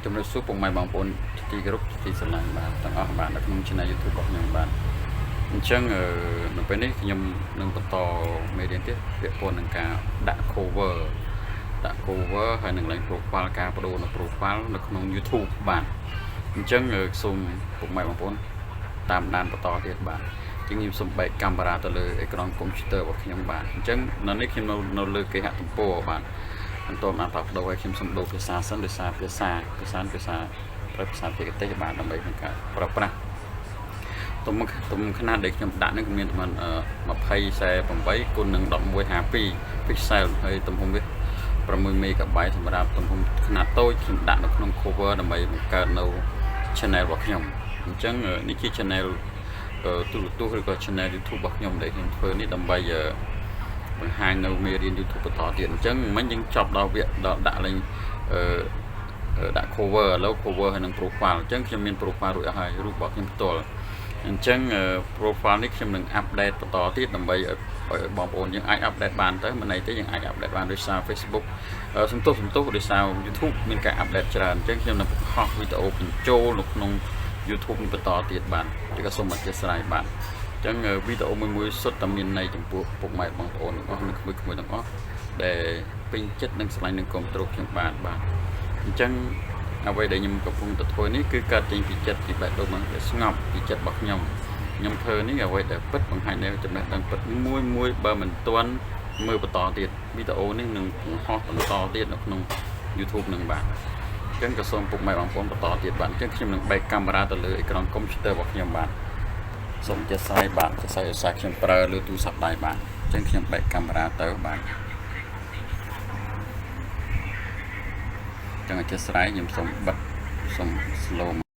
ជំរាបសួរពុកម៉ែបងប្អូនទីគោរពទីស្រឡាញ់បាទទាំងអស់បាទនៅក្នុង Channel YouTube របស់ខ្ញុំបាទអញ្ចឹងនៅពេលនេះខ្ញុំនឹងបន្តមេរៀនទៀតពាក់ព័ន្ធនឹងការដាក់ cover ហើយនឹងឡើង profile ការបដូរនៅ profile នៅក្នុង YouTube បាទអញ្ចឹងសូមពុកម៉ែបងប្អូនតាមដានបន្តទៀតបាទជាងខ្ញុំសូមបែកកាមេរ៉ាទៅលើអេក្រង់កុំព្យូទ័ររបស់ខ្ញុំបាទអញ្ចឹងនៅនេះខ្ញុំនៅលើគេហទំព័របាទបន្តបានផ្លាស់ប្ដូរឲ្យខ្ញុំសូមដូរភាសាសិនដោយសារភាសាប្រើភាសាបច្ចេកទេសបាទដើម្បីក្នុងការប្រើប្រាស់ទំខនាតដែលខ្ញុំដាក់នេះគឺមានប្រហែល2048គុណនឹង1152 pixel ហើយទំហំវា6 MB សម្រាប់ទំហំຂະຫນាតតូចខ្ញុំដាក់នៅក្នុង cover ដើម្បីបង្កើតនៅ channel របស់ខ្ញុំអញ្ចឹងនេះជា channel ទូរទស្សន៍ឬក៏ channel YouTube របស់ខ្ញុំដែលខ្ញុំធ្វើនេះដើម្បីបង្ហាញនៅមេរៀន YouTube បន្តទៀតអញ្ចឹងមិញយើងចប់ដល់វគ្គដល់ដាក់លេងដាក់ cover ឥឡូវ cover ហើយនឹង profile អញ្ចឹងខ្ញុំមាន profile រួចអស់ហើយរូបរបស់ខ្ញុំផ្ទាល់អញ្ចឹង profile នេះខ្ញុំនឹង update បន្តទៀតដើម្បីឲ្យបងប្អូនយើងអាច update បានទៅមិនន័យទេយើងអាច update បានដោយសារ Facebook សន្ទុះដោយសារ YouTube មានការ update ច្រើនអញ្ចឹងខ្ញុំនឹងបង្ហោះវីដេអូបញ្ចូលនៅក្នុង YouTube នេះបន្តទៀតបាទឬក៏សូមអធិស្ឋានបាទអញ្ចឹងវីដេអូមួយសុទ្ធតែមានន័យចំពោះពុកម៉ែបងប្អូនទាំងអស់និងក្មួយៗទាំងអស់ដែលពេញចិត្តនិងស្រឡាញ់នឹងគាំទ្រខ្ញុំបាទអញ្ចឹងអ្វីដែលខ្ញុំកំពុងតែធ្វើនេះគឺកើតចេញពីចិត្តពីបេះដូងមកស្ងប់ពីចិត្តរបស់ខ្ញុំធ្វើនេះអ្វីដែលពិតបង្ហាញនៅចំណេះដឹងពិតមួយបើមិនទាន់មើលបន្តទៀតវីដេអូនេះនឹងបង្ហោះបន្តទៀតនៅក្នុង YouTube នឹងបាទអញ្ចឹងក៏សូមពុកម៉ែបងប្អូនបន្តទៀតបាទអញ្ចឹងខ្ញុំនឹងបែកកាមេរ៉ាទៅលើអេក្រង់កុំព្យូទ័ររបស់ខ្ញុំបាទសូមអធិស្ឋានបាទសរសើរសាខ្ញុំប្រើលើទូរស័ព្ទដៃបាទអញ្ចឹងខ្ញុំបែកកាមេរ៉ាទៅបាទចឹងអធិស្ឋានខ្ញុំសូមបិទសូម slow